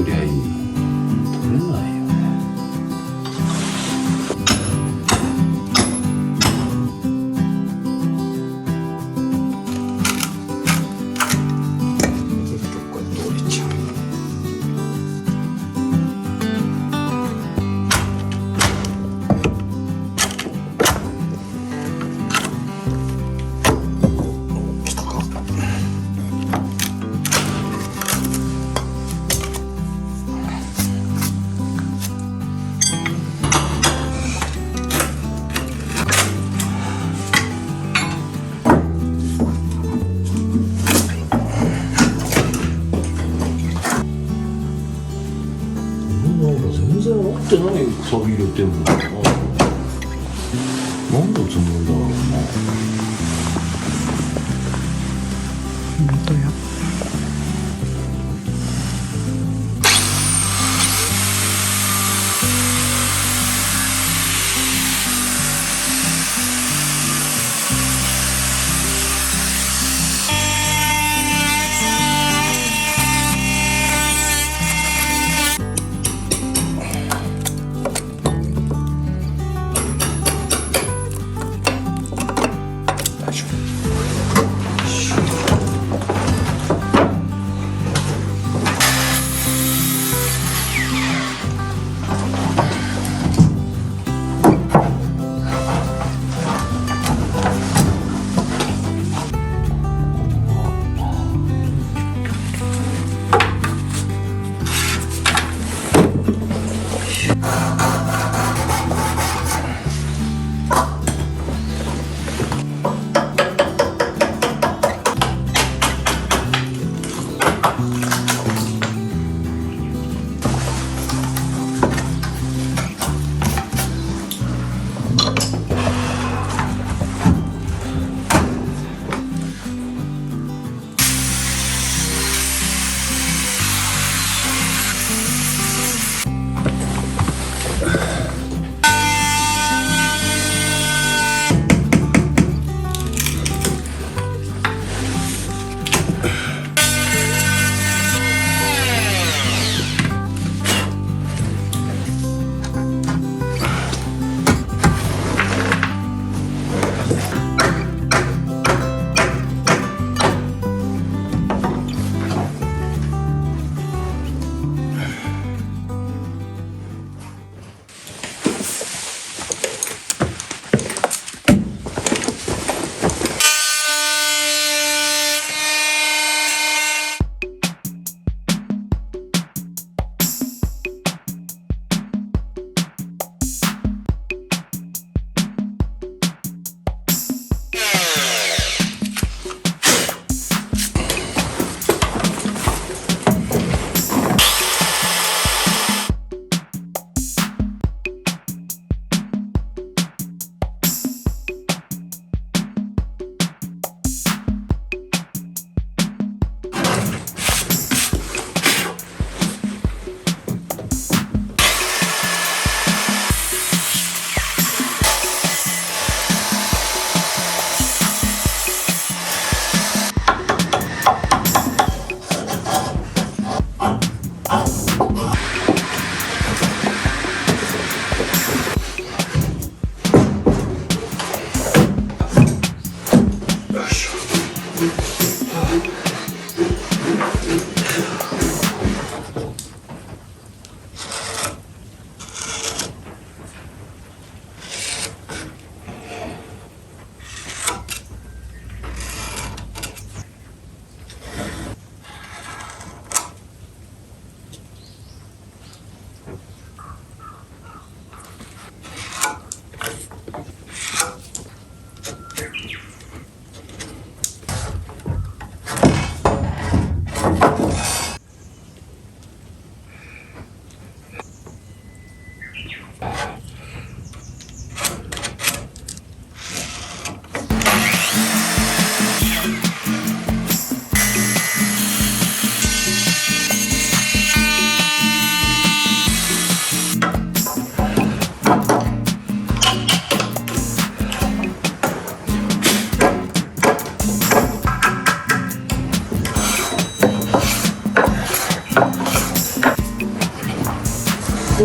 取りゃいい。取れないよね。これ取れちゃう。全然合ってないサビ入れてんのかな。何のつもりだろうな。本当や。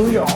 うよ。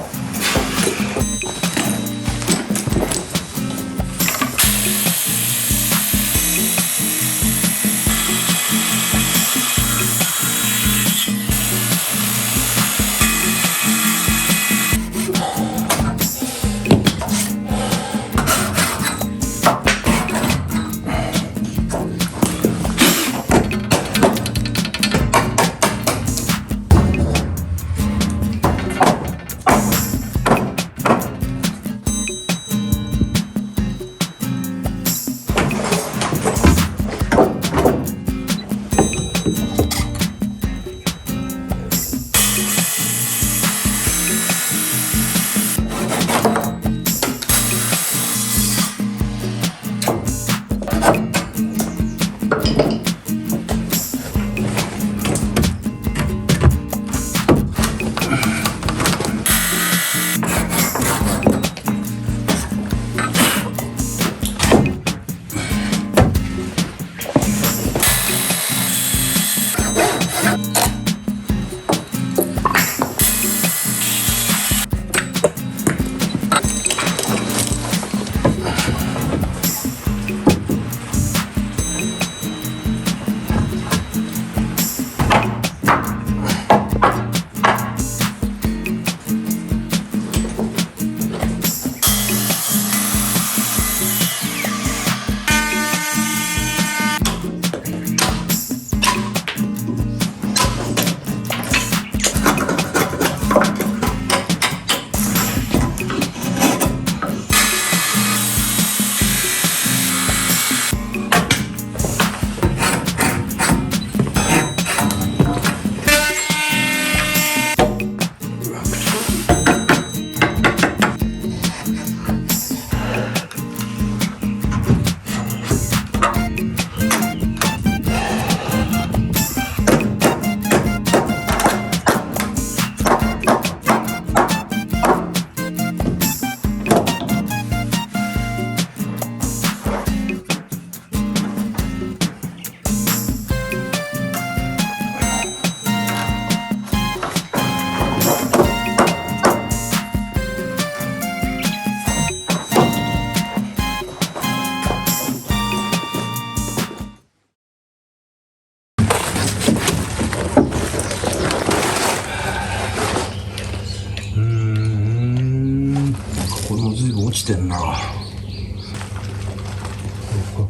これも随分落ちてんな。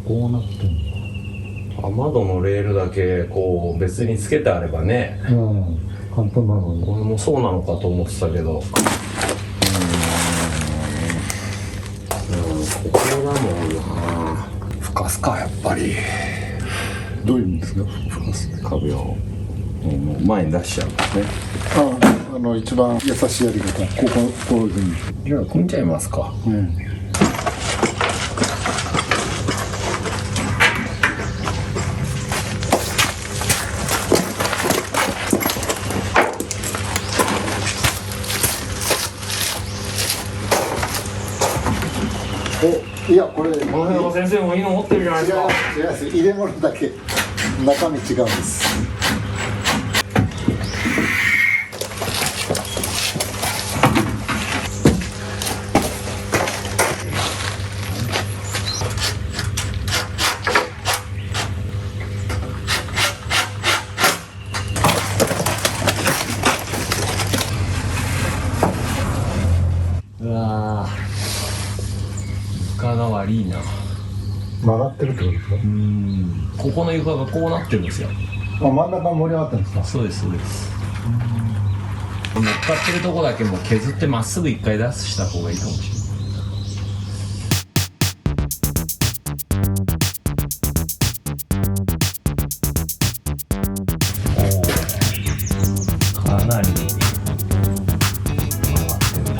こうなってんの。窓のレールだけこう別につけてあればね、簡単なのに。俺もそうなのかと思ってたけど、ここだもんな。ふかすか、やっぱり。どういうんですか、ふかす。壁を前に出しちゃうんですね。一番優しいやり方、こういうふうに。じゃあ組んじゃいますか。いや、これこの辺の先生もいいの持ってるじゃないですか。違います、入れ物だけ中身違うんです。うわー、床が悪いな。曲がってるってことですか。ここの床がこうなってるんですよ。真ん中盛り上がってるんですか。そうですそうです。乗っかってるとこだけもう削ってまっすぐ一回出した方がいいかもしれない。かなり曲がってんだ。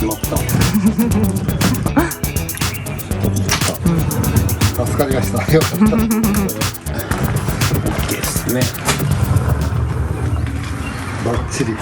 決まった。助かりました。よかった。OK ですね。バッチリ。